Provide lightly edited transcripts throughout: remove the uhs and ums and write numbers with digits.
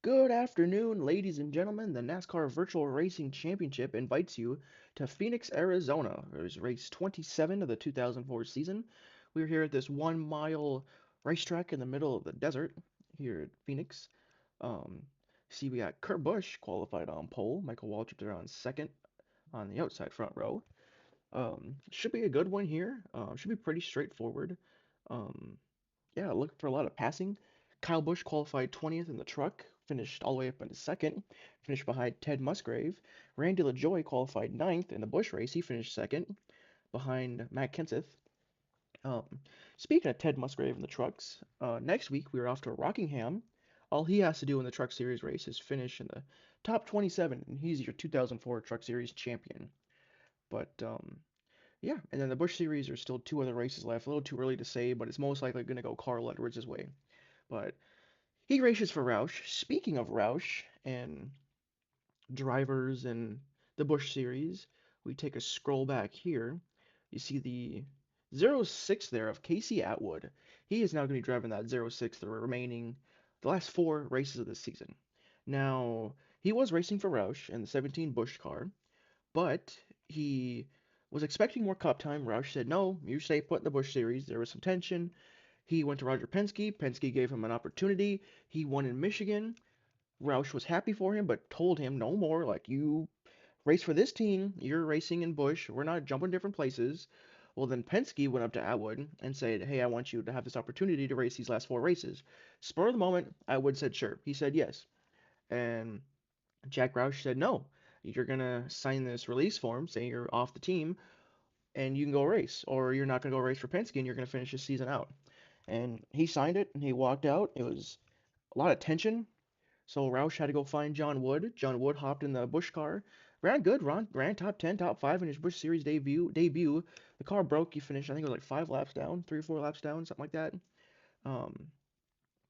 Good afternoon, ladies and gentlemen. The NASCAR Virtual Racing Championship invites you to Phoenix, Arizona. It was race 27 of the 2004 season. We're here at this 1 mile racetrack in the middle of the desert here at Phoenix. Um, See, we got Kurt Busch qualified on pole, Michael Waltrip there on second on the outside front row. Should be a good one here. Should be pretty straightforward. Um, yeah, looking for a lot of passing. Kyle Busch qualified 20th in the truck, finished all the way up in second, finished behind Ted Musgrave. Randy LaJoy qualified ninth in the Busch race. He finished second behind Matt Kenseth. Um, Speaking of Ted Musgrave in the trucks, next week we're off to Rockingham. All he has to do in the Truck Series race is finish in the top 27, and he's your 2004 Truck Series champion. But yeah, and then the Busch Series are still two other races left. A little too early to say, but it's most likely going to go Carl Edwards' way. But he races for Roush. Speaking of Roush and drivers and the Busch Series, we take a scroll back here. You see the 06 there of Casey Atwood. He is now going to be driving that 06 the last four races of this season. Now, he was racing for Roush in the 17 Busch car, but he was expecting more cup time. Roush said, no, you stay put in the Busch Series. There was some tension. He went to Roger Penske. Penske gave him an opportunity. He won in Michigan. Roush was happy for him, but told him no more. Like, you race for this team. You're racing in Busch. We're not jumping different places. Well, then Penske went up to Atwood and said, hey, I want you to have this opportunity to race these last four races. Spur of the moment, Atwood said sure. He said yes. And Jack Roush said no. You're going to sign this release form saying you're off the team and you can go race, or you're not going to go race for Penske and you're going to finish the season out. And he signed it and he walked out. It was a lot of tension. So Roush had to go find John Wood. John Wood hopped in the Busch car, ran good, ran top 10, top 5 in his Busch Series debut. The car broke. He finished, I think it was like 5 laps down, 3 or 4 laps down, something like that. Um,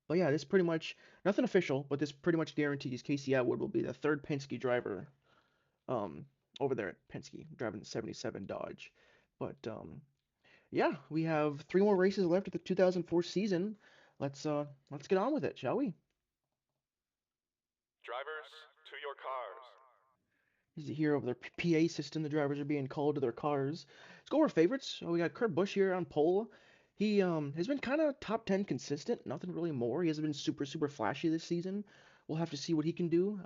but yeah, this pretty much nothing official, but this pretty much guarantees Casey Atwood will be the third Penske driver um, over there at Penske, driving the 77 Dodge. But yeah, we have three more races left of the 2004 season. Let's get on with it, shall we? Drivers, to your cars. As you hear over their PA system, the drivers are being called to their cars. Let's go over favorites. We got Kurt Busch here on pole. He has been kind of top 10 consistent, nothing really more. He hasn't been super flashy this season. We'll have to see what he can do.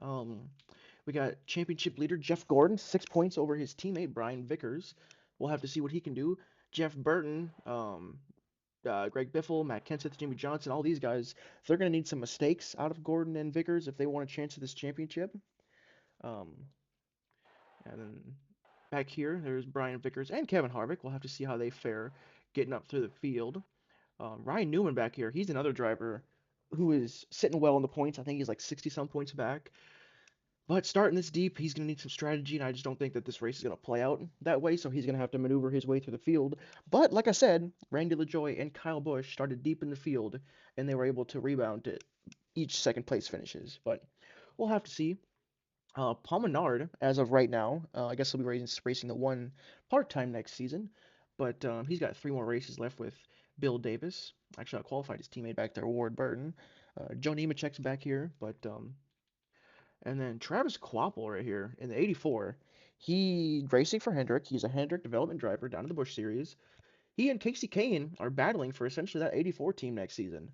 We got championship leader Jeff Gordon, 6 points over his teammate Brian Vickers. We'll have to see what he can do. Jeff Burton, Greg Biffle, Matt Kenseth, Jimmy Johnson, all these guys, they're going to need some mistakes out of Gordon and Vickers if they want a chance at this championship. Um, and then back here, there's Brian Vickers and Kevin Harvick. We'll have to see how they fare getting up through the field. Ryan Newman back here, he's another driver who is sitting well in the points. I think he's like 60 some points back. But starting this deep, he's going to need some strategy, and I just don't think that this race is going to play out that way, so he's going to have to maneuver his way through the field. But like I said, Randy LaJoy and Kyle Busch started deep in the field, and they were able to rebound to each second place finishes. But we'll have to see. Paul Menard, as of right now, I guess he'll be racing the one part-time next season, but he's got three more races left with Bill Davis. Actually, I qualified his teammate back there, Ward Burton. Joe Nemechek's back here, but and then Travis Kvapil right here in the 84. He racing for Hendrick. He's a Hendrick development driver down in the Busch Series. He and Casey Kane are battling for essentially that 84 team next season.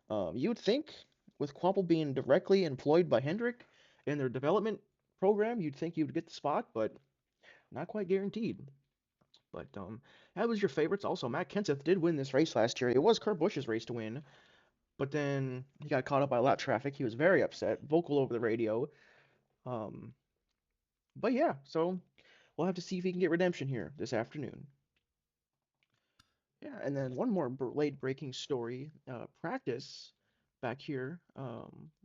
You would think with Kvapil being directly employed by Hendrick in their development program, you'd think you would get the spot, but not quite guaranteed. But that was your favorites. Also, Matt Kenseth did win this race last year. It was Kurt Busch's race to win, but then he got caught up by lap traffic. He was very upset, vocal over the radio. Um, but yeah, so we'll have to see if he can get redemption here this afternoon. Yeah, and then one more late breaking story. Practice back here.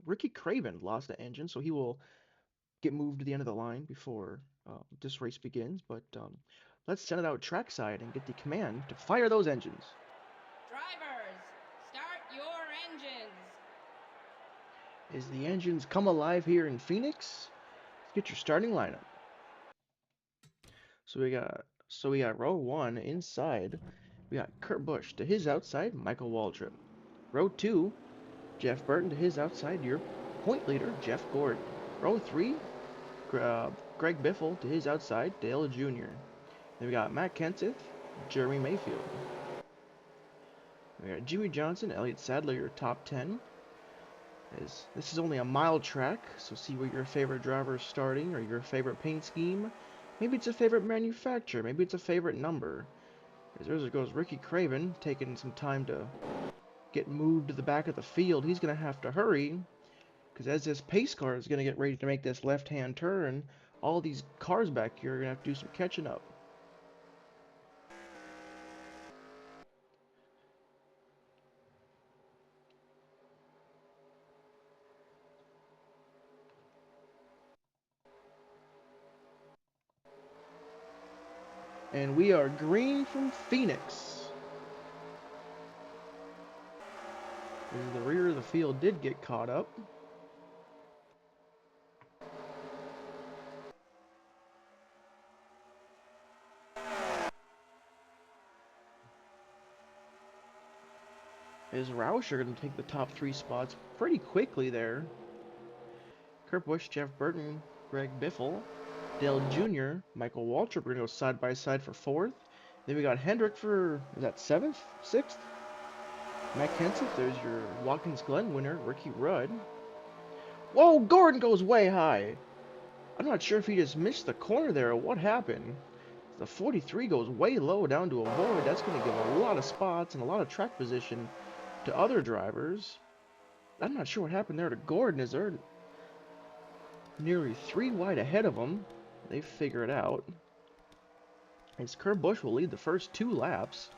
Ricky Craven lost the engine, so he will get moved to the end of the line before this race begins. But let's send it out trackside and get the command to fire those engines. Drivers, start your engines. As the engines come alive here in Phoenix, let's get your starting lineup. So we got row one inside. We got Kurt Busch to his outside, Michael Waltrip. Row two, Jeff Burton to his outside, your Point leader, Jeff Gordon. Row 3, Greg Biffle to his outside, Dale Jr. Then we got Matt Kenseth, Jeremy Mayfield. We got Jimmy Johnson, Elliott Sadler, your top 10. This is only a mile track, so see where your favorite driver is starting, or your favorite paint scheme. Maybe it's a favorite manufacturer, maybe it's a favorite number. As there goes Ricky Craven, taking some time to get moved to the back of the field. He's going to have to hurry, because as this pace car is going to get ready to make this left-hand turn, all these cars back here are going to have to do some catching up. And we are green from Phoenix. As the rear of the field did get caught up. As Roush are going to take the top 3 spots pretty quickly there. Kurt Busch, Jeff Burton, Greg Biffle, Dale Jr., Michael Waltrip are going to go side by side for 4th. Then we got Hendrick for, is that 7th? 6th? Matt Kenseth, there's your Watkins Glen winner, Ricky Rudd. Whoa, Gordon goes way high. I'm not sure if he just missed the corner there or what happened. The 43 goes way low down to avoid. That's going to give a lot of spots and a lot of track position to other drivers. I'm not sure what happened there to Gordon, as they're nearly 3 wide ahead of him. They figure it out. As Kurt Busch will lead the first 2 laps.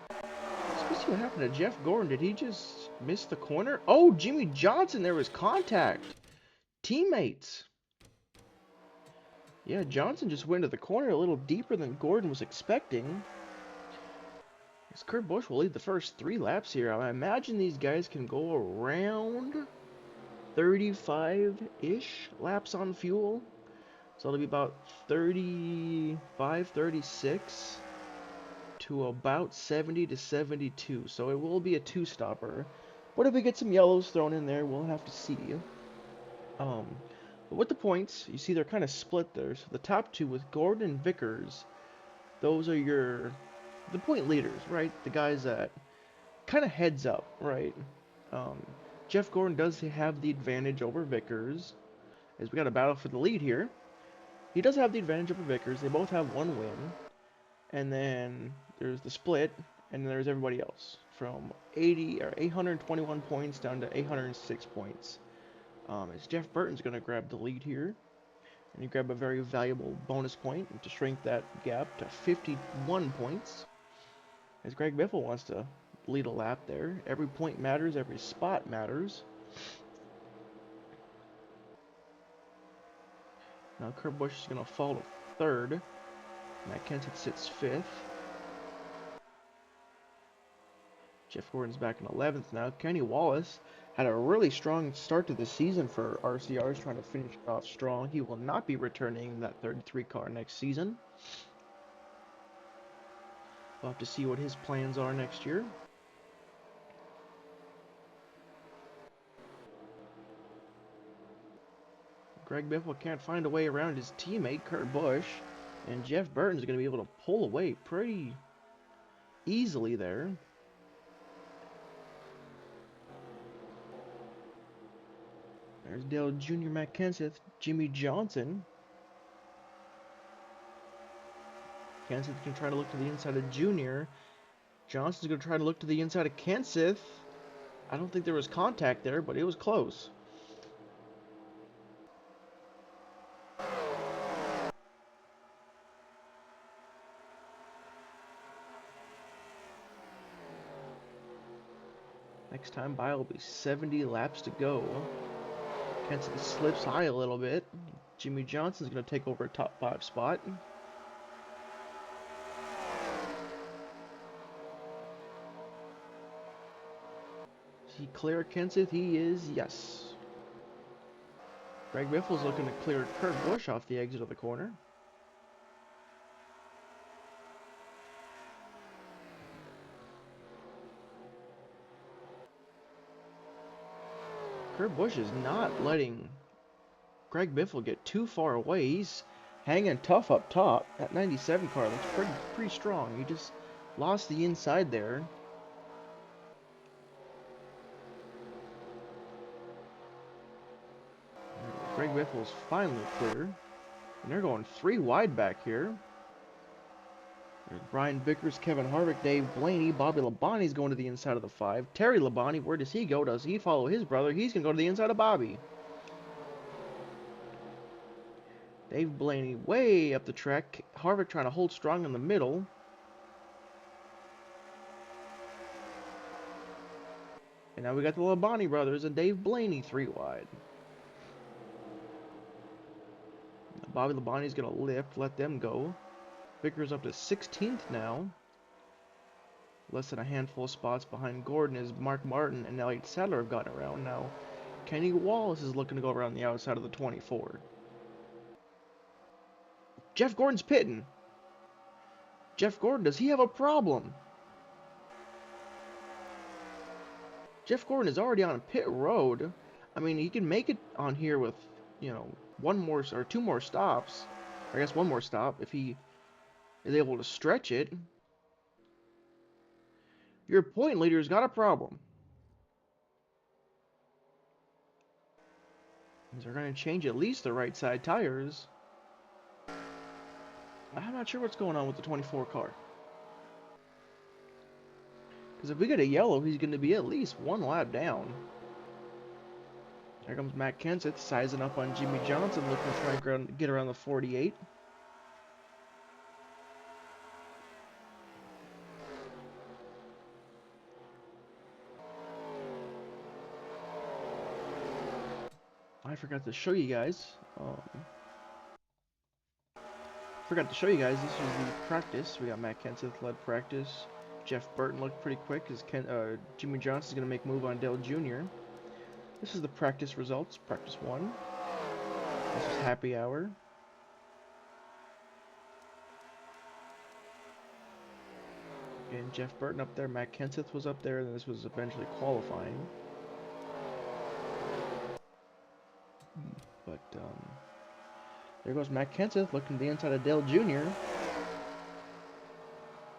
Let's see what happened to Jeff Gordon. Did he just miss the corner? Oh, Jimmy Johnson, there was contact. Teammates. Yeah, Johnson just went to the corner a little deeper than Gordon was expecting. As Kurt Busch will lead the first 3 laps here. I imagine these guys can go around 35-ish laps on fuel. So it'll be about 35, 36 to about 70 to 72. So it will be a 2-stopper. But if we get some yellows thrown in there, we'll have to see. But with the points, you see they're kind of split there. So the top 2 with Gordon and Vickers, those are the point leaders, right? The guys that kind of heads up, right? Jeff Gordon does have the advantage over Vickers, as we got a battle for the lead here. He does have the advantage over Vickers. They both have 1 win. And then there's the split, and then there's everybody else from 821 points down to 806 points. As Jeff Burton's going to grab the lead here, and you grab a very valuable bonus point to shrink that gap to 51 points. As Greg Biffle wants to lead a lap there. Every point matters, every spot matters. Now Kurt Busch is going to fall to 3rd. Matt Kenseth sits 5th. Jeff Gordon's back in 11th now. Kenny Wallace had a really strong start to the season for RCRs, trying to finish it off strong. He will not be returning that 33 car next season. We'll have to see what his plans are next year. Greg Biffle can't find a way around his teammate, Kurt Busch. And Jeff Burton's going to be able to pull away pretty easily there. There's Dale Jr., Matt Kenseth, Jimmy Johnson. Kenseth can try to look to the inside of Jr. Johnson's going to try to look to the inside of Kenseth. I don't think there was contact there, but it was close. Next time by will be 70 laps to go. Kenseth slips high a little bit. Jimmy Johnson's going to take over a top 5 spot. Is he clear Kenseth? He is, yes. Greg Biffle's looking to clear Kurt Busch off the exit of the corner. Kurt Busch is not letting Greg Biffle get too far away. He's hanging tough up top. That 97 car looks pretty strong. He just lost the inside there. Greg Biffle's finally clear. And they're going 3 wide back here. There's Brian Vickers, Kevin Harvick, Dave Blaney, Bobby Labonte's going to the inside of the 5. Terry Labonte, where does he go? Does he follow his brother? He's going to go to the inside of Bobby. Dave Blaney way up the track. Harvick trying to hold strong in the middle. And now we got the Labonte brothers and Dave Blaney 3 wide. Bobby Labonte's going to lift, let them go. Vickers up to 16th now. Less than a handful of spots behind Gordon is Mark Martin and Elliott Sadler have gotten around. Now Kenny Wallace is looking to go around the outside of the 24. Jeff Gordon's pitting. Jeff Gordon, does he have a problem? Jeff Gordon is already on pit road. I mean, he can make it on here with, you know, 1 more or 2 more stops. I guess 1 more stop if he is able to stretch it. Your point leader's got a problem. They're going to change at least the right side tires. I'm not sure what's going on with the 24 car. Because if we get a yellow, he's going to be at least 1 lap down. There comes Matt Kenseth sizing up on Jimmy Johnson, looking to try and get around the 48. I forgot to show you guys. This was the practice. We got Matt Kenseth led practice. Jeff Burton looked pretty quick as Jimmy Johnson's going to make a move on Dale Jr. This is the practice results. Practice 1. This is happy hour. And Jeff Burton up there. Matt Kenseth was up there. And this was eventually qualifying. But, there goes Matt Kenseth looking to the inside of Dale Jr.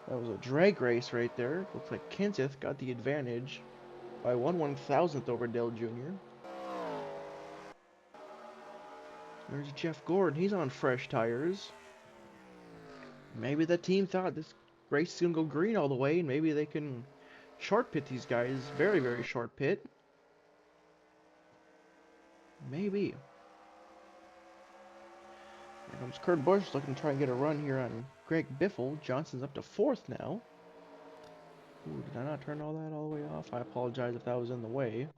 That was a drag race right there. Looks like Kenseth got the advantage by 1/1000th over Dale Jr. There's Jeff Gordon. He's on fresh tires. Maybe the team thought this race is going to go green all the way, and maybe they can short pit these guys. Very, very short pit. Maybe. Here comes Kurt Busch looking to try and get a run here on Greg Biffle. Johnson's up to 4th now. Ooh, did I not turn all that all the way off? I apologize if that was in the way.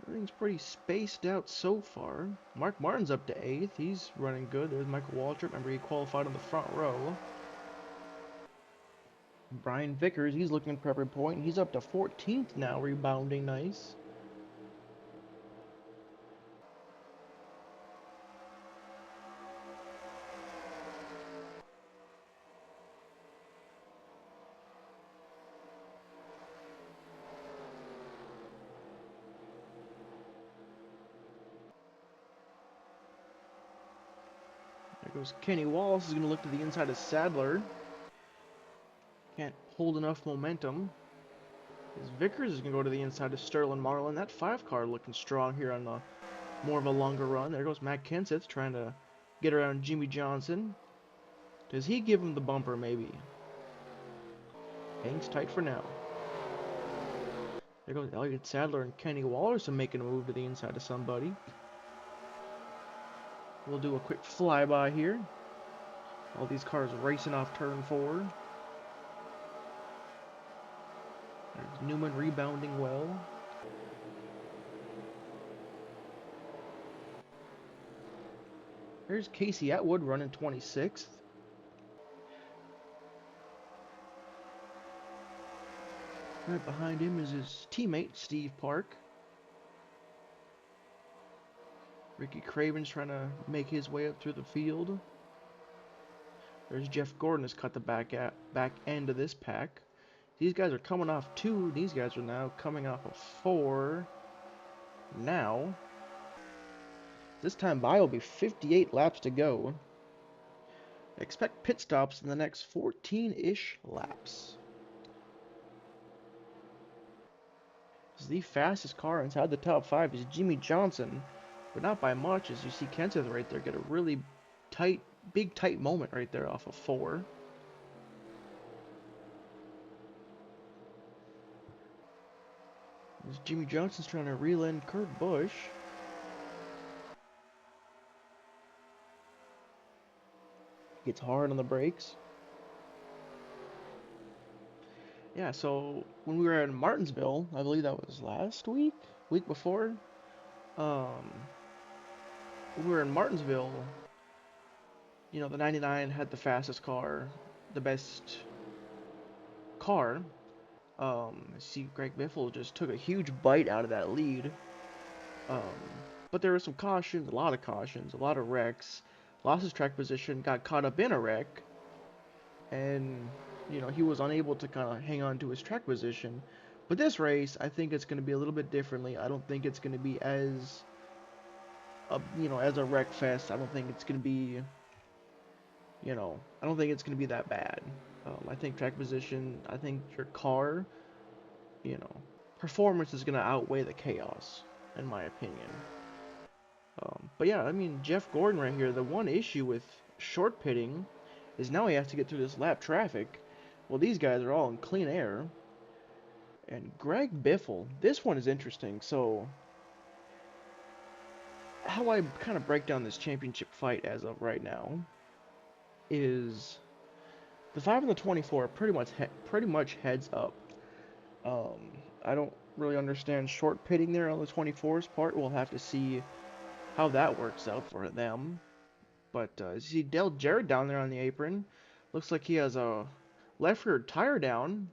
Everything's pretty spaced out so far. Mark Martin's up to 8th. He's running good. There's Michael Waltrip. Remember, he qualified on the front row. Brian Vickers, he's looking at Prepper Point. He's up to 14th now, rebounding nice. There goes Kenny Wallace. Is going to look to the inside of Sadler. Can't hold enough momentum. As Vickers is going to go to the inside of Sterling Marlin. That 5 car looking strong here on the more of a longer run. There goes Matt Kenseth trying to get around Jimmy Johnson. Does he give him the bumper? Maybe. Hangs tight for now. There goes Elliott Sadler and Kenny Wallace making a move to the inside of somebody. We'll do a quick flyby here. All these cars racing off turn 4. There's Newman rebounding well. There's Casey Atwood running 26th. Right behind him is his teammate, Steve Park. Ricky Craven's trying to make his way up through the field. There's Jeff Gordon has cut the back end of this pack. These guys are coming off 2. These guys are now coming off of 4. Now, this time by will be 58 laps to go. Expect pit stops in the next 14-ish laps. The fastest car inside the top 5 is Jimmy Johnson, but not by much, as you see Kenseth right there get a really big tight moment right there off of 4. As Jimmy Johnson's trying to reel in Kurt Busch. Gets hard on the brakes. Yeah, so when we were in Martinsville, I believe that was last week before, when we were in Martinsville, you know, the 99 had the fastest car, the best car. See, Greg Biffle just took a huge bite out of that lead. But there were some cautions, a lot of cautions, a lot of wrecks. Lost his track position, got caught up in a wreck, and you know he was unable to kind of hang on to his track position. But this race, I think it's going to be a little bit differently. I don't think it's going to be as as a wreck fest. I don't think it's going to be, I don't think it's going to be that bad. I think track position, I think your car, you know, performance is going to outweigh the chaos, in my opinion. But yeah, I mean, Jeff Gordon right here, the one issue with short pitting is now he has to get through this lap traffic. Well, these guys are all in clean air. And Greg Biffle, this one is interesting. So, how I kind of break down this championship fight as of right now is the 5 and the 24 pretty much heads up. I don't really understand short pitting there on the 24's part. We'll have to see how that works out for them. But you see Dale Jarrett down there on the apron. Looks like he has a left rear tire down.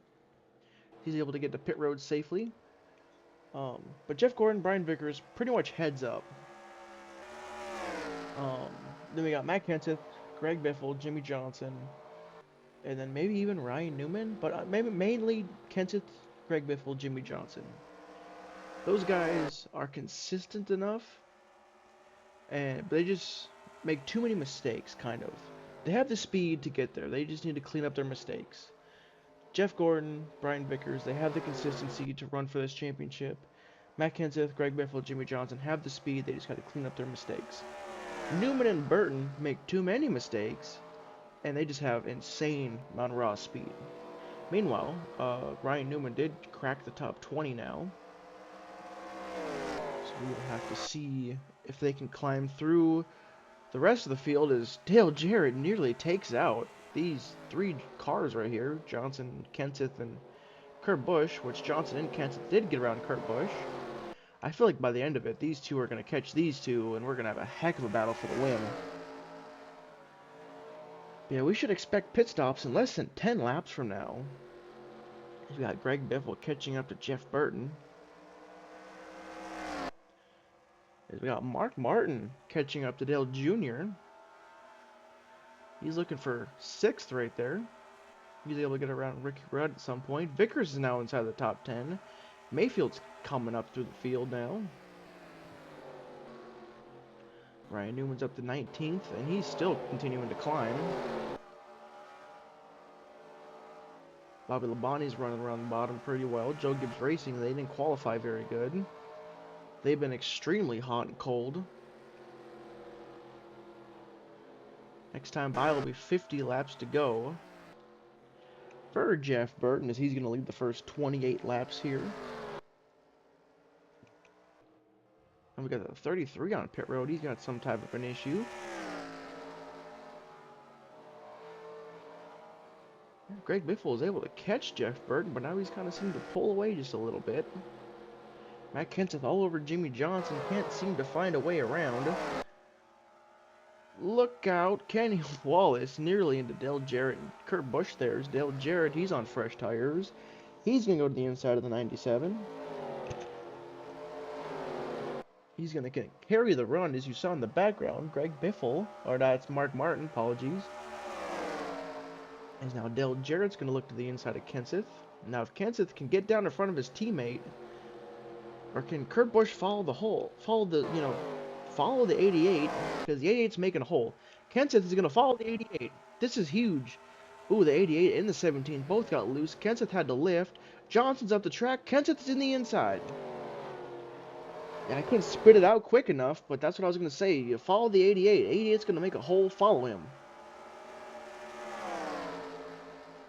He's able to get to pit road safely. But Jeff Gordon, Brian Vickers, pretty much heads up. Then we got Matt Kenseth, Greg Biffle, Jimmy Johnson, and then maybe even Ryan Newman. But maybe mainly Kenseth, Greg Biffle, Jimmy Johnson. Those guys are consistent enough, but they just make too many mistakes, kind of. They have the speed to get there. They just need to clean up their mistakes. Jeff Gordon, Brian Vickers, they have the consistency to run for this championship. Matt Kenseth, Greg Biffle, Jimmy Johnson have the speed. They just got to clean up their mistakes. Newman and Burton make too many mistakes, and they just have insane amount of raw speed. Meanwhile, Ryan Newman did crack the top 20 now. So we will have to see if they can climb through. The rest of the field as Dale Jarrett nearly takes out these 3 cars right here. Johnson, Kenseth, and Kurt Busch, which Johnson and Kenseth did get around Kurt Busch. I feel like by the end of it, these 2 are going to catch these 2, and we're going to have a heck of a battle for the win. Yeah, we should expect pit stops in less than 10 laps from now. We got Greg Biffle catching up to Jeff Burton. We got Mark Martin catching up to Dale Jr. He's looking for 6th right there. He's able to get around Ricky Rudd at some point. Vickers is now inside the top 10. Mayfield's coming up through the field now. Ryan Newman's up to 19th, and he's still continuing to climb. Bobby Labonte's running around the bottom pretty well. Joe Gibbs Racing, they didn't qualify very good. They've been extremely hot and cold. Next time by will be 50 laps to go for Jeff Burton, as he's going to lead the first 28 laps here. And we got the 33 on pit road. He's got some type of an issue. Greg Biffle was able to catch Jeff Burton, but now he's kind of seemed to pull away just a little bit. Matt Kenseth all over Jimmy Johnson, can't seem to find a way around. Look out, Kenny Wallace nearly into Dale Jarrett and Kurt Busch there's Dale Jarrett, he's on fresh tires. He's going to go to the inside of the 97. He's going to carry the run, as you saw in the background. Greg Biffle, or that's Mark Martin, apologies. As now Dale Jarrett's going to look to the inside of Kenseth. Now if Kenseth can get down in front of his teammate, or can Kurt Busch follow the hole, follow the 88, because the 88's making a hole. Kenseth is going to follow the 88. This is huge. Ooh, the 88 and the 17 both got loose. Kenseth had to lift. Johnson's up the track. Kenseth is in the inside. Yeah, I couldn't spit it out quick enough, but that's what I was going to say. You follow the 88. 88's going to make a hole. Follow him.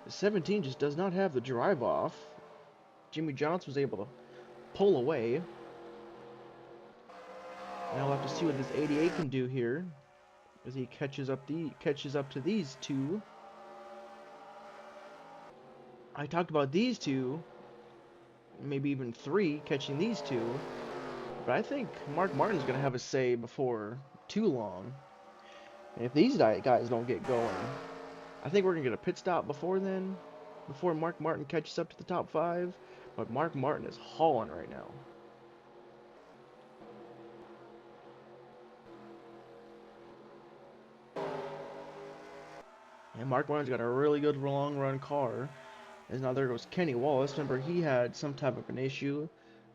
The 17 just does not have the drive off. Jimmy Johnson was able to pull away. Now we'll have to see what this 88 can do here, as he catches up to these two. I talked about these two, maybe even three, catching these two. But I think Mark Martin's going to have a say before too long. And if these guys don't get going, I think we're going to get a pit stop before then, before Mark Martin catches up to the top 5. But Mark Martin is hauling right now. And Mark Martin's got a really good long run car. As now there goes Kenny Wallace. Remember, he had some type of an issue.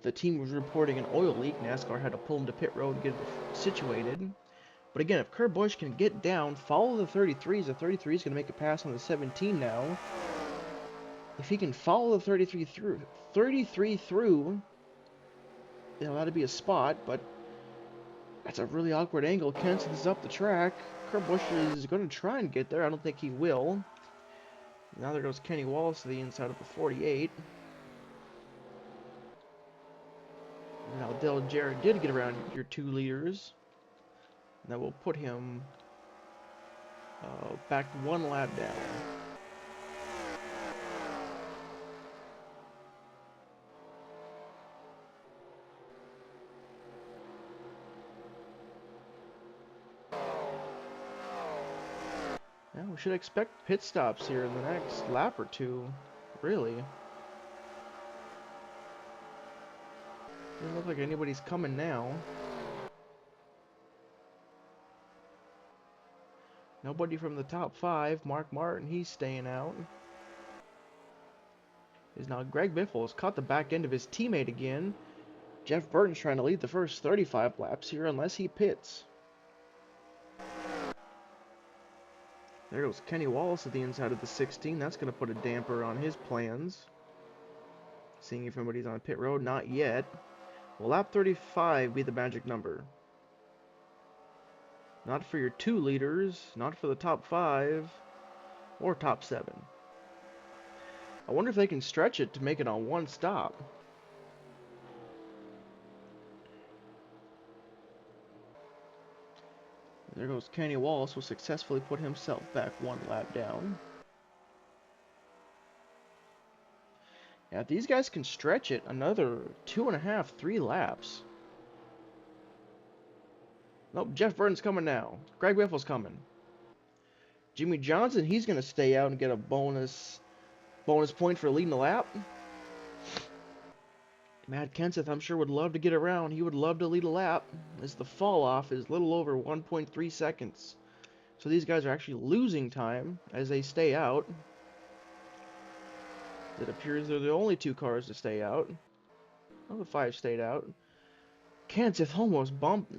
The team was reporting an oil leak. NASCAR had to pull him to pit road to get it situated. But again, if Kurt Busch can get down, follow the 33s, the 33 is going to make a pass on the 17 now. If he can follow the 33 through, that'd be a spot, but that's a really awkward angle. Kenseth is up the track. Kurt Busch is going to try and get there. I don't think he will. Now there goes Kenny Wallace to the inside of the 48. Now Dale Jarrett did get around your 2 leaders. That will put him back 1 lap down. Yeah, we should expect pit stops here in the next lap or 2, really. Doesn't look like anybody's coming now. Nobody from the top 5. Mark Martin, he's staying out. Is now Greg Biffle has caught the back end of his teammate again. Jeff Burton's trying to lead the first 35 laps here unless he pits. There goes Kenny Wallace at the inside of the 16. That's going to put a damper on his plans. Seeing if anybody's on pit road. Not yet. Will lap 35 be the magic number? Not for your 2 leaders, not for the top 5, or top 7. I wonder if they can stretch it to make it on 1 stop. There goes Kenny Wallace, will successfully put himself back 1 lap down. Yeah, if these guys can stretch it another 2.5, 3 laps. Nope, Jeff Burton's coming now. Greg Biffle's coming. Jimmy Johnson, he's going to stay out and get a bonus point for leading the lap. Matt Kenseth, I'm sure, would love to get around. He would love to lead a lap, as the fall off is a little over 1.3 seconds. So these guys are actually losing time as they stay out. It appears they're the only 2 cars to stay out. Well, the 5 stayed out. Kenseth almost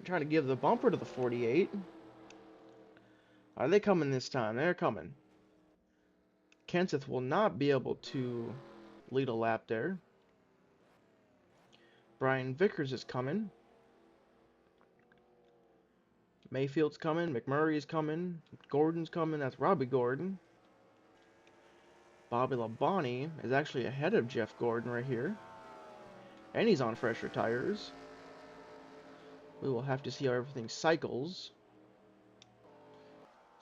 trying to give the bumper to the 48. Are they coming this time? They're coming. Kenseth will not be able to lead a lap there. Brian Vickers is coming. Mayfield's coming. McMurray's coming. Gordon's coming. That's Robbie Gordon. Bobby Labonte is actually ahead of Jeff Gordon right here. And he's on fresher tires. We will have to see how everything cycles.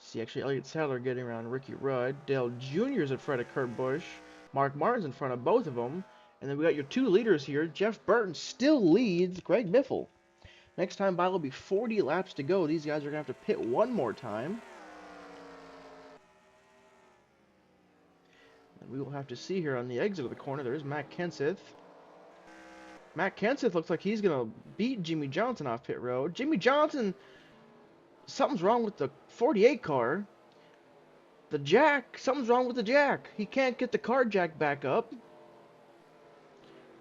See, actually, Elliott Sadler getting around Ricky Rudd. Dale Jr. is in front of Kurt Busch. Mark Martin's in front of both of them. And then we got your 2 leaders here. Jeff Burton still leads Greg Biffle. Next time by will be 40 laps to go. These guys are going to have to pit 1 more time. We will have to see here on the exit of the corner. There's Matt Kenseth. Matt Kenseth looks like he's going to beat Jimmy Johnson off pit road. Jimmy Johnson, something's wrong with the 48 car. The jack, something's wrong with the jack. He can't get the car jack back up.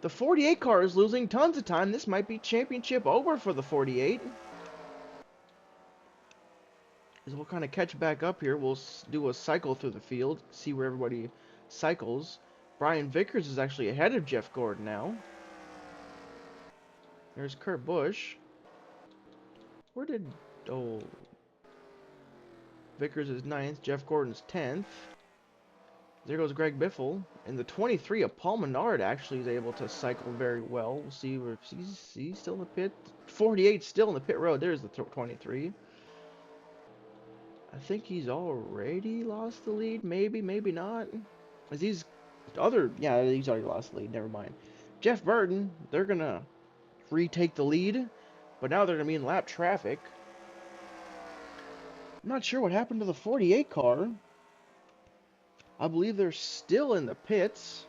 The 48 car is losing tons of time. This might be championship over for the 48. As we'll kind of catch back up here, we'll do a cycle through the field, see where everybody cycles. Brian Vickers is actually ahead of Jeff Gordon now. There's Kurt Busch. Where did... Oh... Vickers is 9th, Jeff Gordon's 10th. There goes Greg Biffle. And the 23 of Paul Menard actually is able to cycle very well. We'll see if he's still in the pit. 48 still in the pit road. There's the 23. I think he's already lost the lead. Maybe, maybe not. As these other... Yeah, he's already lost the lead. Never mind. Jeff Burton, they're going to retake the lead. But now they're going to be in lap traffic. I'm not sure what happened to the 48 car. I believe they're still in the pits.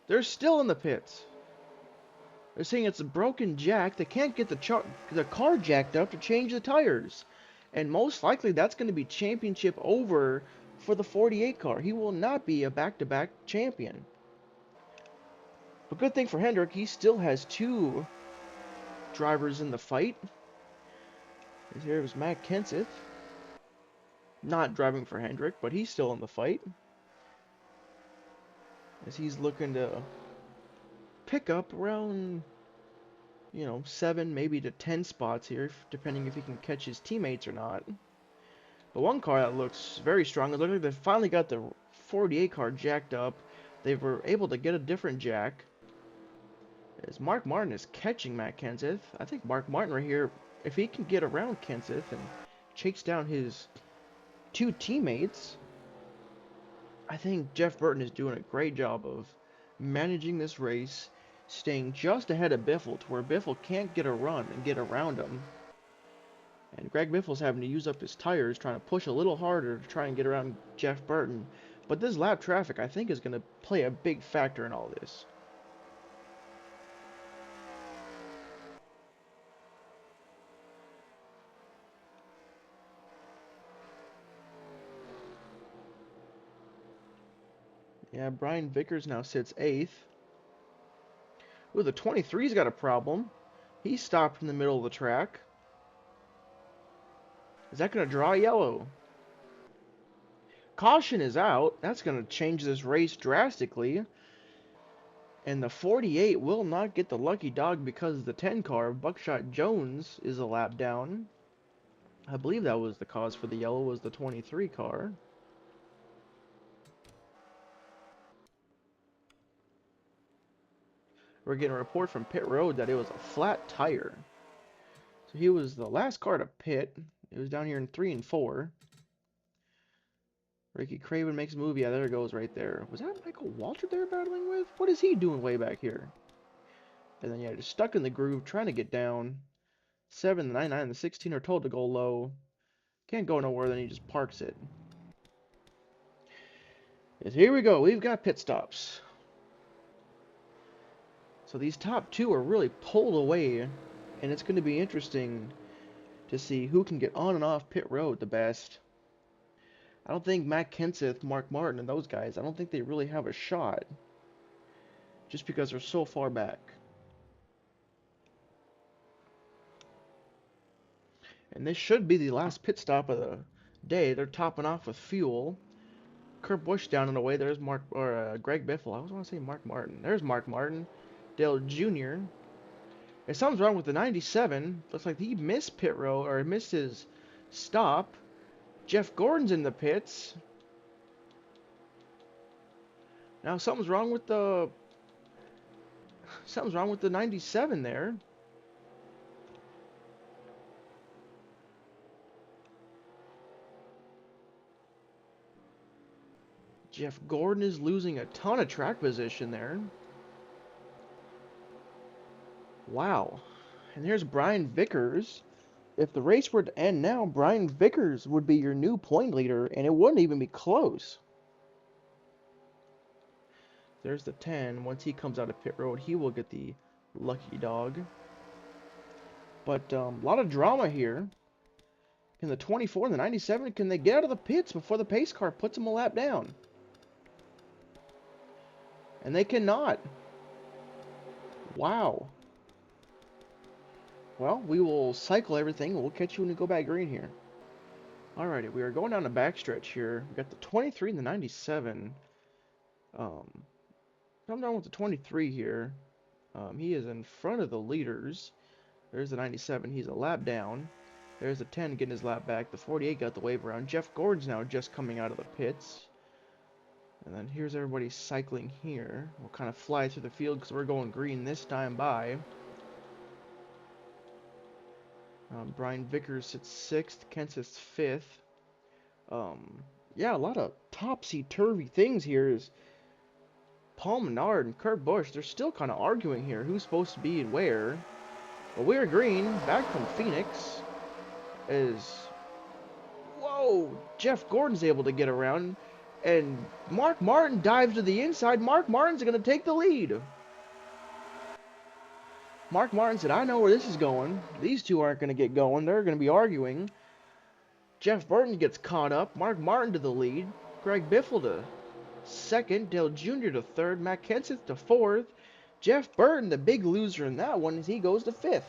They're still in the pits. They're saying it's a broken jack. They can't get the car jacked up to change the tires. And most likely that's going to be championship over for the 48 car. He will not be a back-to-back champion. But good thing for Hendrick, he still has 2 drivers in the fight. Here's Matt Kenseth. Not driving for Hendrick, but he's still in the fight. As he's looking to pick up around, 7, maybe to 10 spots here, depending if he can catch his teammates or not. But one car that looks very strong, it looks like they finally got the 48 car jacked up. They were able to get a different jack. As Mark Martin is catching Matt Kenseth. I think Mark Martin right here, if he can get around Kenseth and chase down his 2 teammates, I think Jeff Burton is doing a great job of managing this race, staying just ahead of Biffle to where Biffle can't get a run and get around him. And Greg Biffle's having to use up his tires, trying to push a little harder to try and get around Jeff Burton. But this lap traffic, I think, is going to play a big factor in all this. Yeah, Brian Vickers now sits 8th. Ooh, the 23's got a problem. He stopped in the middle of the track. Is that going to draw yellow? Caution is out. That's going to change this race drastically. And the 48 will not get the lucky dog because the 10 car, Buckshot Jones, is a lap down. I believe that was the cause for the yellow, was the 23 car. We're getting a report from pit road that it was a flat tire. So he was the last car to pit. It was down here in 3 and 4. Ricky Craven makes a move. Yeah, there it goes right there. Was that Michael Waltrip they were battling with? What is he doing way back here? And then, yeah, just stuck in the groove, trying to get down. 7, the 99, and the 16 are told to go low. Can't go nowhere, then he just parks it. Yes, here we go. We've got pit stops. So these top 2 are really pulled away, and it's going to be interesting to see who can get on and off pit road the best. I don't think Matt Kenseth, Mark Martin, and those guys, I don't think they really have a shot. Just because they're so far back. And this should be the last pit stop of the day. They're topping off with fuel. Kurt Busch down and away. There's Greg Biffle. I always want to say Mark Martin. There's Mark Martin. Dale Jr. If something's wrong with the 97, looks like he missed pit row, or missed his stop. Jeff Gordon's in the pits. Now something's wrong with the 97 there. Jeff Gordon is losing a ton of track position there. Wow. And here's Brian Vickers. if the race were to end now, Brian Vickers would be your new point leader, and it wouldn't even be close. There's the 10. Once he comes out of pit road, he will get the lucky dog. But a lot of drama here. In the 24 and the 97, can they get out of the pits before the pace car puts them a lap down? And they cannot. Wow. Well, we will cycle everything. We'll catch you when we go back green here. Alrighty, we are going down the backstretch here. We got the 23 and the 97. Come down with the 23 here. He is in front of the leaders. There's the 97. He's a lap down. There's the 10 getting his lap back. The 48 got the wave around. Jeff Gordon's now just coming out of the pits. And then here's everybody cycling here. We'll kind of fly through the field because we're going green this time by. Brian Vickers sits 6th. Kent sits 5th. Yeah, a lot of topsy-turvy things here. Is Paul Menard and Kurt Busch, they're still kind of arguing here. Who's supposed to be and where. But we're green, back from Phoenix. Whoa, Jeff Gordon's able to get around, and Mark Martin dives to the inside. Mark Martin's going to take the lead. Mark Martin said, I know where this is going. These two aren't going to get going. They're going to be arguing. Jeff Burton gets caught up. Mark Martin to the lead. Greg Biffle to 2nd. Dale Jr. to 3rd. Matt Kenseth to 4th. Jeff Burton, the big loser in that one, as he goes to 5th.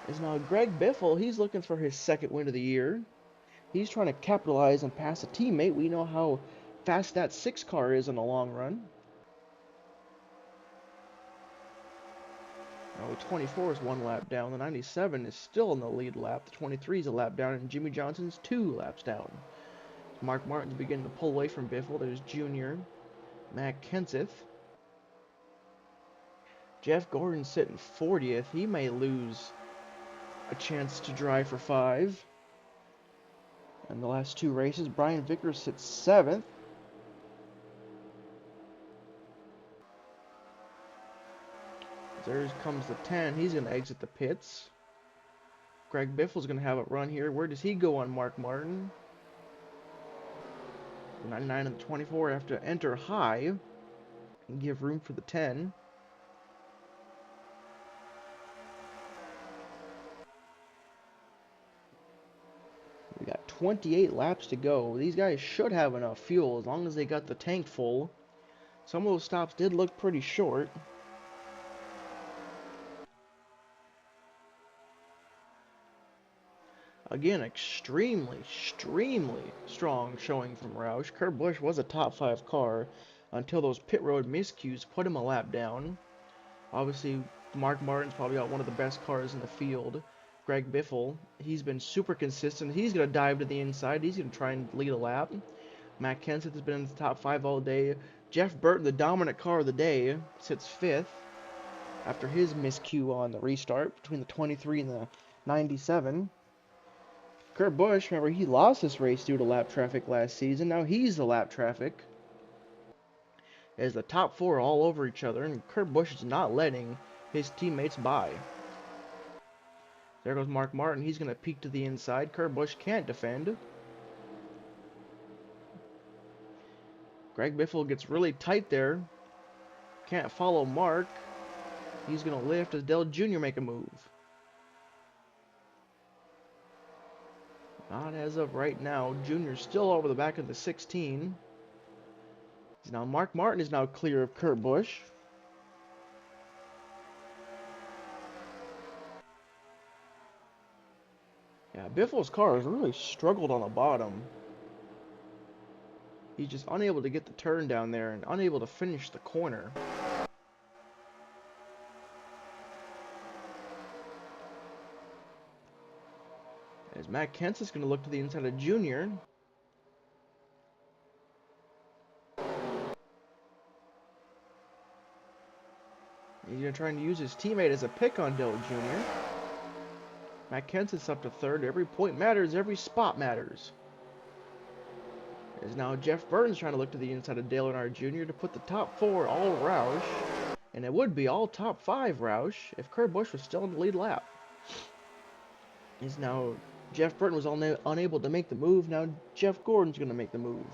Is now Greg Biffle. He's looking for his 2nd win of the year. He's trying to capitalize and pass a teammate. We know how fast that 6 car is in the long run. Now, the 24 is 1 lap down. The 97 is still in the lead lap. The 23 is a lap down, and Jimmy Johnson's 2 laps down. Mark Martin's beginning to pull away from Biffle. There's Junior. Matt Kenseth. Jeff Gordon sitting 40th. He may lose a chance to drive for 5. And the last 2 races, Brian Vickers sits 7th. There comes the 10. He's going to exit the pits. Greg Biffle's going to have a run here. Where does he go on Mark Martin? The 99 and the 24 have to enter high and give room for the 10. We got 28 laps to go. These guys should have enough fuel as long as they got the tank full. Some of those stops did look pretty short. Again, extremely strong showing from Roush. Kurt Busch was a top 5 car until those pit road miscues put him a lap down. Obviously, Mark Martin's probably got one of the best cars in the field. Greg Biffle, he's been super consistent. He's going to dive to the inside. He's going to try and lead a lap. Matt Kenseth has been in the top 5 all day. Jeff Burton, the dominant car of the day, sits 5th after his miscue on the restart between the 23 and the 97. Kurt Busch, remember, he lost this race due to lap traffic last season. Now he's the lap traffic. As the top 4 are all over each other, and Kurt Busch is not letting his teammates by. There goes Mark Martin. He's going to peek to the inside. Kurt Busch can't defend. Greg Biffle gets really tight there. Can't follow Mark. He's going to lift as Dale Jr. make a move. Not as of right now. Junior's still over the back of the 16. Now Mark Martin is now clear of Kurt Busch. Yeah, Biffle's car has really struggled on the bottom. He's just unable to get the turn down there and unable to finish the corner. As Matt Kenseth's going to look to the inside of Junior. He's going to try and use his teammate as a pick on Dale Jr. Matt Kenseth's up to 3rd. Every point matters. Every spot matters. As now Jeff Burton's trying to look to the inside of Dale Earnhardt Jr. to put the top 4 all Roush. And it would be all top 5 Roush if Kurt Busch was still in the lead lap. is now Jeff Burton was unable to make the move. Now Jeff Gordon's going to make the move.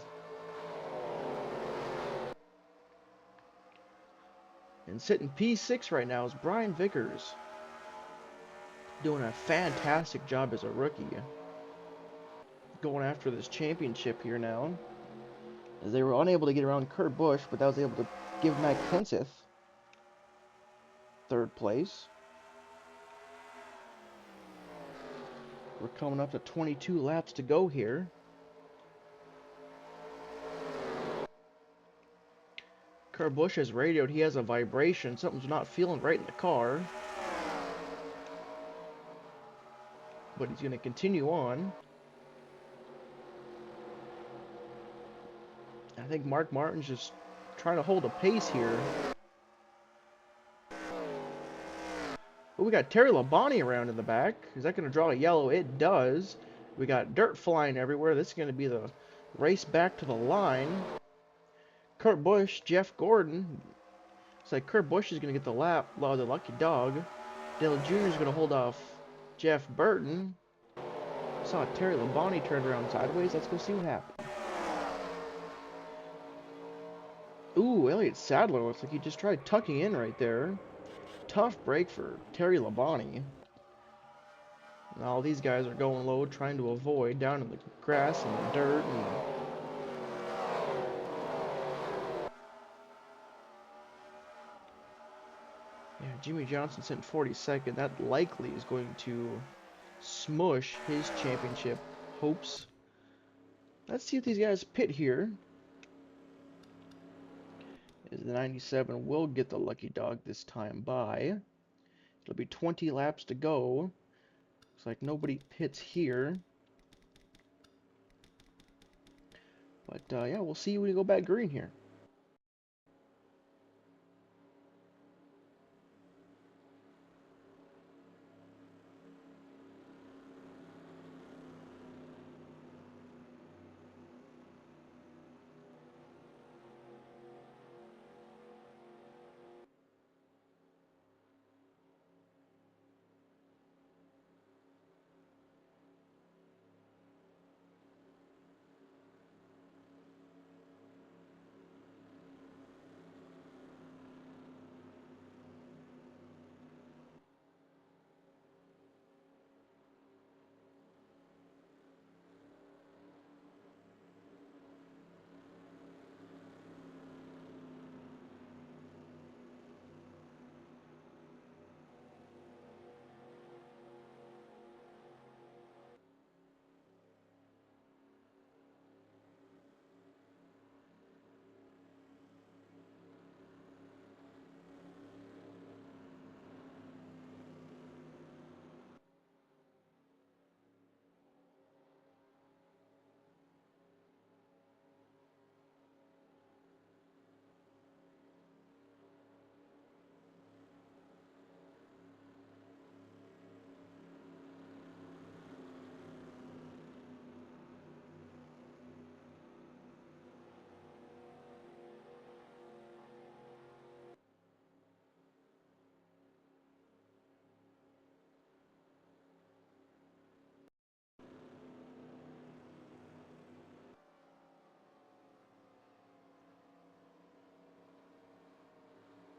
And sitting P6 right now is Brian Vickers. Doing a fantastic job as a rookie. Going after this championship here now. As they were unable to get around Kurt Busch, but that was able to give Matt Kenseth third place. We're coming up to 22 laps to go here. Kurt Busch has radioed he has a vibration. Something's not feeling right in the car. But he's going to continue on. I think Mark Martin's just trying to hold a pace here. But we got Terry Labonte around in the back. Is that going to draw a yellow? It does. We got dirt flying everywhere. This is going to be the race back to the line. Kurt Busch, Jeff Gordon. It's like Kurt Busch is going to get the lap, the lucky dog. Dale Jr. is going to hold off Jeff Burton. Saw Terry Labonte turned around sideways. Let's go see what happened. Ooh, Elliott Sadler looks like he just tried tucking in right there. Tough break for Terry Labonte. And all these guys are going low, trying to avoid down in the grass and the dirt. And yeah, Jimmy Johnson sent 42nd. That likely is going to smush his championship hopes. Let's see if these guys pit here. As the 97 will get the lucky dog this time by. It'll be 20 laps to go. Looks like nobody pits here. But yeah, we'll see when we go back green here.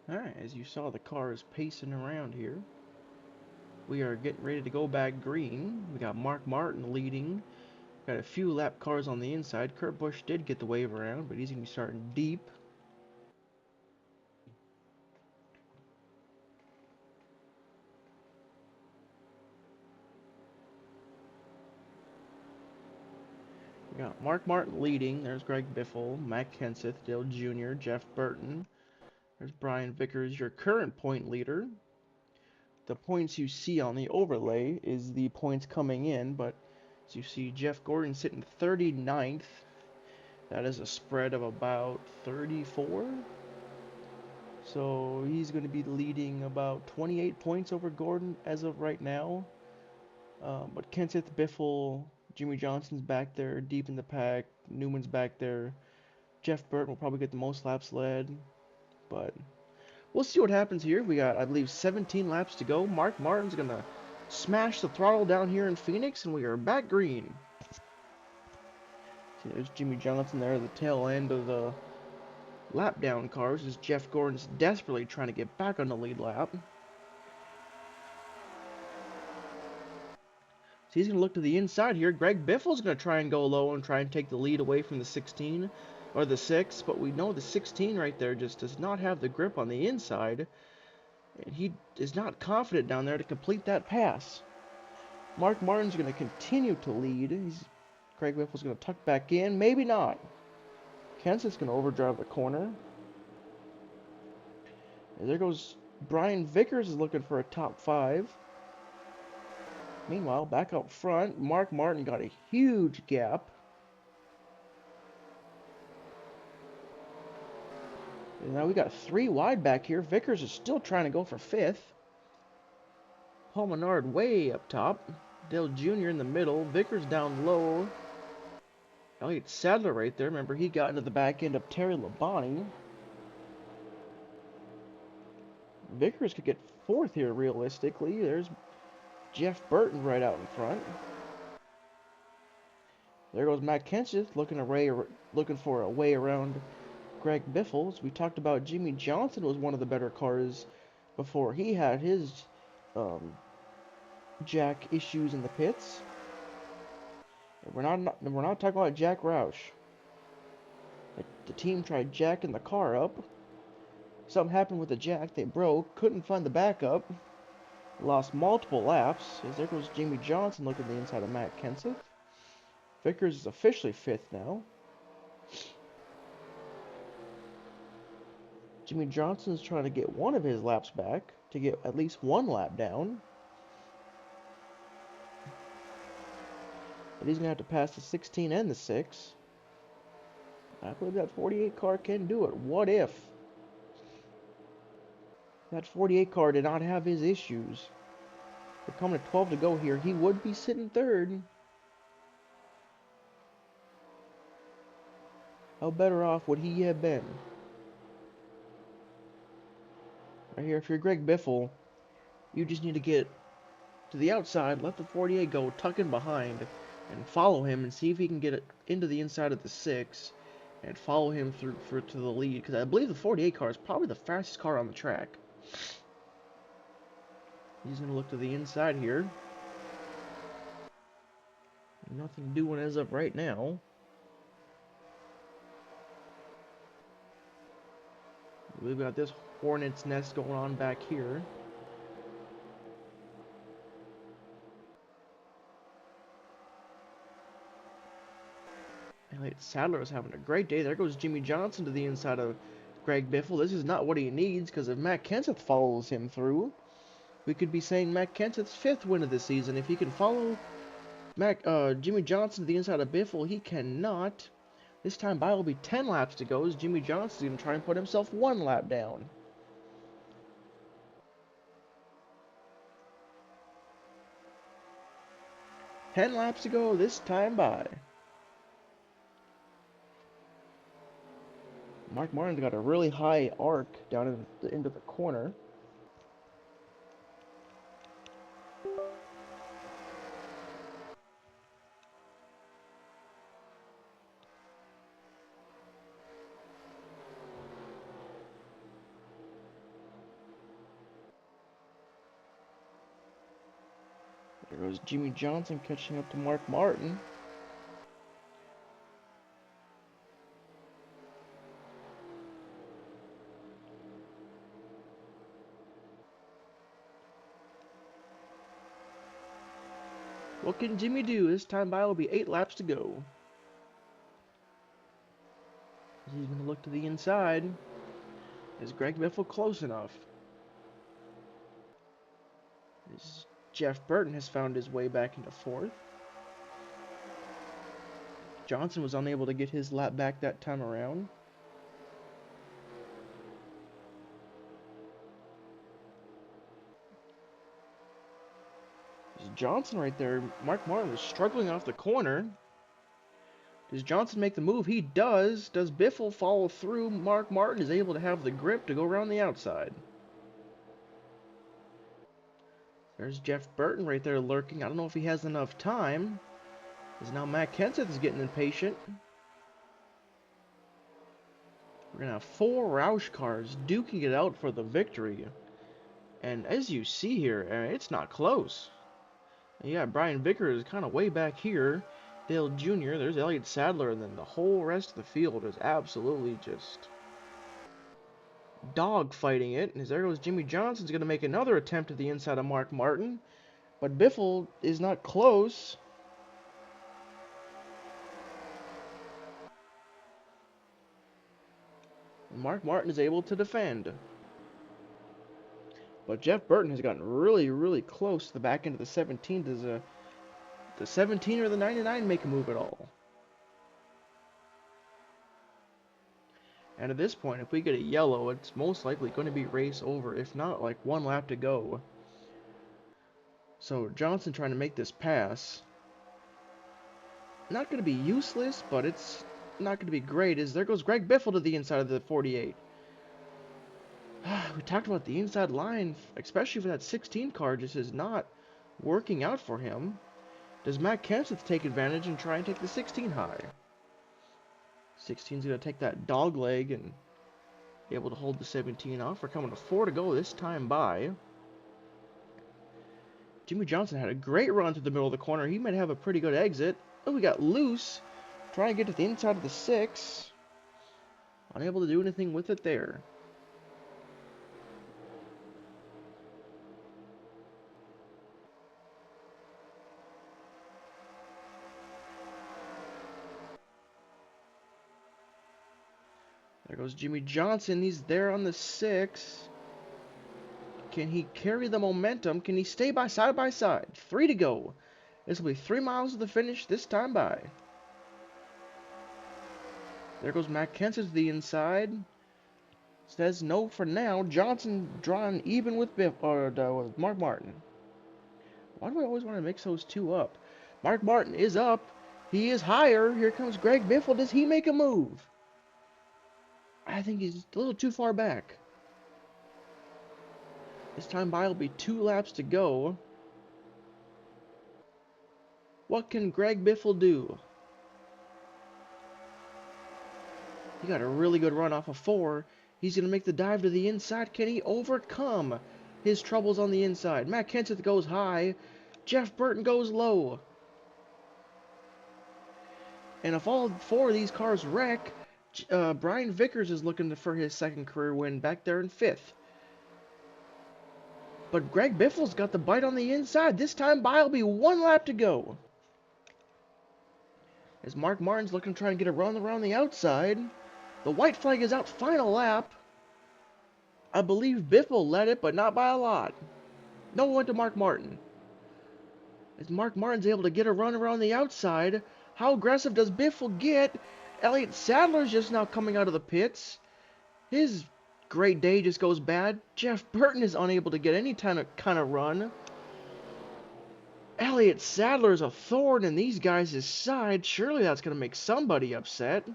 Alright, as you saw, the car is pacing around here. We are getting ready to go back green. We got Mark Martin leading. Got a few lap cars on the inside. Kurt Busch did get the wave around, but he's going to be starting deep. We got Mark Martin leading. There's Greg Biffle, Matt Kenseth, Dale Jr., Jeff Burton. There's Brian Vickers, your current point leader. The points you see on the overlay is the points coming in, but as you see, Jeff Gordon sitting 39th. That is a spread of about 34. So he's going to be leading about 28 points over Gordon as of right now. But Kenseth, Biffle, Jimmy Johnson's back there, deep in the pack. Newman's back there. Jeff Burton will probably get the most laps led. But we'll see what happens here. We got, I believe, 17 laps to go. Mark Martin's going to smash the throttle down here in Phoenix, and we are back green. See, there's Jimmy Johnson there at the tail end of the lap down cars as Jeff Gordon's desperately trying to get back on the lead lap. So he's going to look to the inside here. Greg Biffle's going to try and go low and try and take the lead away from the 16 or the 6, but we know the 16 right there just does not have the grip on the inside, and he is not confident down there to complete that pass. Mark Martin's going to continue to lead. Greg Biffle's going to tuck back in. Maybe not. Kenseth's going to overdrive the corner. And there goes Brian Vickers is looking for a top 5. Meanwhile, back up front, Mark Martin got a huge gap. And now we got 3 wide back here. Vickers is still trying to go for 5th. Paul Menard way up top. Dale Jr. in the middle. Vickers down low. Elliott Sadler right there. Remember, he got into the back end of Terry Labonte. Vickers could get 4th here realistically. There's Jeff Burton right out in front. There goes Matt Kenseth looking for a way around Greg Biffle. As we talked about, Jimmy Johnson was one of the better cars before he had his jack issues in the pits. And we're not talking about Jack Roush. The team tried jacking the car up. Something happened with the jack. They broke. Couldn't find the backup. Lost multiple laps. As there goes Jimmy Johnson looking at the inside of Matt Kenseth. Vickers is officially 5th now. Jimmy Johnson's trying to get one of his laps back to get at least 1 lap down. But he's going to have to pass the 16 and the 6. I believe that 48 car can do it. What if that 48 car did not have his issues? We're coming to 12 to go here. He would be sitting 3rd. How better off would he have been? Right here, if you're Greg Biffle, you just need to get to the outside, let the 48 go, tuck in behind, and follow him and see if he can get it into the inside of the 6 and follow him through to the lead, because I believe the 48 car is probably the fastest car on the track. He's going to look to the inside here. Nothing doing as of right now. We've got this hornet's nest going on back here. Elliott Sadler is having a great day. There goes Jimmy Johnson to the inside of Greg Biffle. This is not what he needs, because if Matt Kenseth follows him through, we could be saying Matt Kenseth's 5th win of the season. If he can follow Jimmy Johnson to the inside of Biffle, he cannot. This time by will be 10 laps to go as Jimmy Johnson's going to try and put himself 1 lap down. Ten laps to go this time by. Mark Martin's got a really high arc down into the corner. There goes Jimmy Johnson catching up to Mark Martin. What can Jimmy do? This time by will be 8 laps to go. He's going to look to the inside. Is Greg Biffle close enough? Jeff Burton has found his way back into 4th. Johnson was unable to get his lap back that time around. There's Johnson right there. Mark Martin was struggling off the corner. Does Johnson make the move? He does. Does Biffle follow through? Mark Martin is able to have the grip to go around the outside. There's Jeff Burton right there lurking. I don't know if he has enough time. Because now Matt Kenseth is getting impatient. We're going to have 4 Roush cars duking it out for the victory. And as you see here, it's not close. Yeah, Brian Vickers is kind of way back here. Dale Jr., there's Elliott Sadler, and then the whole rest of the field is absolutely just dog fighting it. And there goes Jimmy Johnson's going to make another attempt at the inside of Mark Martin. But Biffle is not close. Mark Martin is able to defend. But Jeff Burton has gotten really, really close to the back end of the 17. Does the 17 or the 99 make a move at all? And at this point, if we get a yellow, it's most likely going to be race over, if not like 1 lap to go. So Johnson trying to make this pass. Not going to be useless, but it's not going to be great. As there goes Greg Biffle to the inside of the 48. We talked about the inside line, especially for that 16 car, just is not working out for him. Does Matt Kenseth take advantage and try and take the 16 high? 16's going to take that dog leg and be able to hold the 17 off. We're coming to 4 to go this time by. Jimmy Johnson had a great run to the middle of the corner. He might have a pretty good exit. Oh, we got loose. Trying to get to the inside of the 6. Unable to do anything with it there. There goes Jimmy Johnson. He's there on the 6. Can he carry the momentum? Can he stay side by side? 3 to go. This will be 3 miles to the finish this time by. There goes Matt Kenseth to the inside. Says no for now. Johnson drawing even with with Mark Martin. Why do I always want to mix those two up? Mark Martin is up. He is higher. Here comes Greg Biffle. Does he make a move? I think he's a little too far back. This time by will be 2 laps to go. What can Greg Biffle do? He got a really good run off of 4. He's going to make the dive to the inside. Can he overcome his troubles on the inside? Matt Kenseth goes high. Jeff Burton goes low. And if all 4 of these cars wreck, Brian Vickers is looking for his 2nd career win back there in 5th. But Greg Biffle's got the bite on the inside. This time by will be 1 lap to go. As Mark Martin's looking to try and get a run around the outside. The white flag is out, final lap. I believe Biffle led it, but not by a lot. No one went to Mark Martin. As Mark Martin's able to get a run around the outside, how aggressive does Biffle get? Elliott Sadler's just now coming out of the pits. His great day just goes bad. Jeff Burton is unable to get any kind of run. Elliott Sadler's a thorn in these guys' side. Surely that's going to make somebody upset.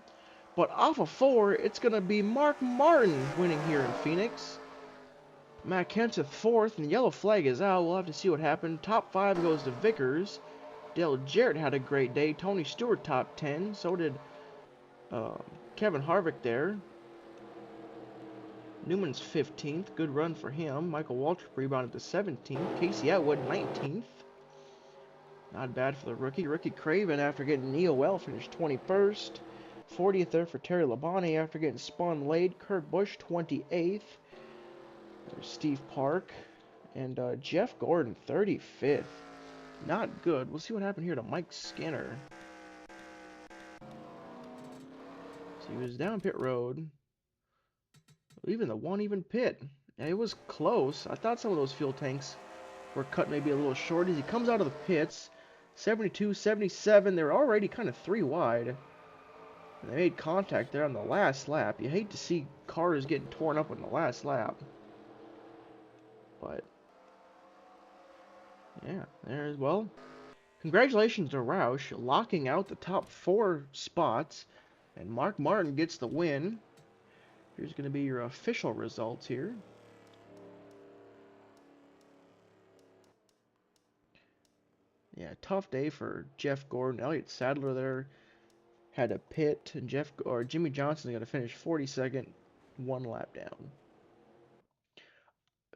But off of 4, it's going to be Mark Martin winning here in Phoenix. Matt Kenseth 4th, and the yellow flag is out. We'll have to see what happened. Top 5 goes to Vickers. Dale Jarrett had a great day. Tony Stewart top 10. So did Kevin Harvick there. Newman's 15th. Good run for him. Michael Waltrip rebounded to 17th. Casey Atwood 19th. Not bad for the rookie. Ricky Craven, after getting EOL, finished 21st. 40th there for Terry Labonte after getting spun late. Kurt Busch 28th. There's Steve Park. And Jeff Gordon 35th. Not good. We'll see what happened here to Mike Skinner. So he was down pit road. Even the one even pit. Yeah, it was close. I thought some of those fuel tanks were cut maybe a little short as he comes out of the pits. 72, 77. They're already kind of 3 wide. And they made contact there on the last lap. You hate to see cars getting torn up on the last lap. But, yeah, there's, well, congratulations to Roush locking out the top 4 spots. And Mark Martin gets the win. Here's going to be your official results here. Yeah, tough day for Jeff Gordon. Elliott Sadler there had a pit, and Jimmy Johnson's going to finish 42nd, one lap down.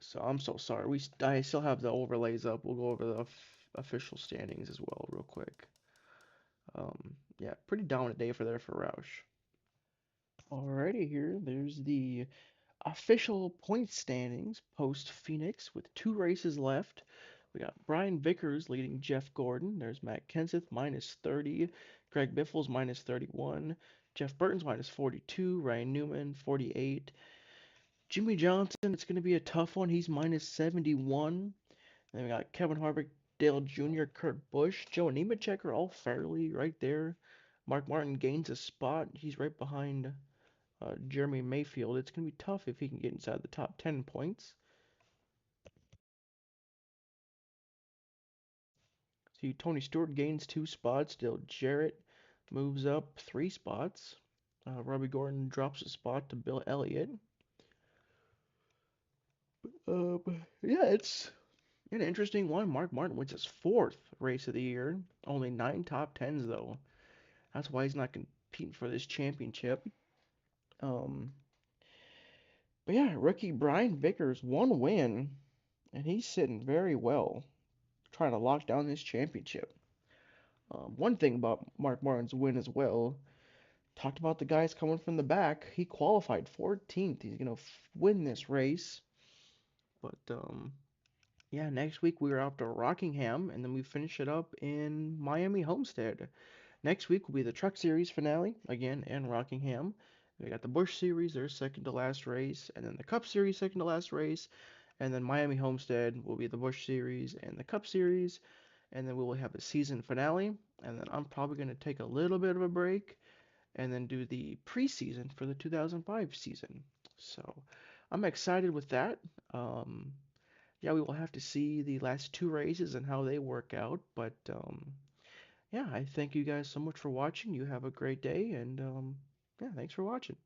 So I'm so sorry. I still have the overlays up. We'll go over the official standings as well, real quick. Yeah, pretty dominant day for Roush. Alrighty, here. There's the official point standings post Phoenix with two races left. We got Brian Vickers leading Jeff Gordon. There's Matt Kenseth minus 30, Greg Biffles minus 31, Jeff Burton's minus 42, Ryan Newman 48. Jimmy Johnson, it's going to be a tough one. He's minus 71. Then we got Kevin Harvick, Dale Jr., Kurt Busch, Joe Nemechek are all fairly right there. Mark Martin gains a spot. He's right behind Jeremy Mayfield. It's going to be tough if he can get inside the top 10 points. See, Tony Stewart gains 2 spots. Dale Jarrett moves up 3 spots. Robbie Gordon drops a spot to Bill Elliott. Yeah, it's an interesting one. Mark Martin wins his fourth race of the year. Only 9 top 10s, though. That's why he's not competing for this championship. Um, but yeah, rookie Brian Vickers, 1 win, and he's sitting very well, trying to lock down this championship. One thing about Mark Martin's win as well, talked about the guys coming from the back. He qualified 14th. He's gonna win this race. But yeah, next week we're out to Rockingham, and then we finish it up in Miami Homestead. Next week will be the Truck Series finale again in Rockingham. We got the Busch Series, their second to last race, and then the Cup Series second to last race, and then Miami Homestead will be the Busch Series and the Cup Series, and then we will have a season finale, and then I'm probably going to take a little bit of a break and then do the preseason for the 2005 season. So I'm excited with that. Um, yeah, we will have to see the last 2 races and how they work out, but yeah, I thank you guys so much for watching. You have a great day, and yeah, thanks for watching.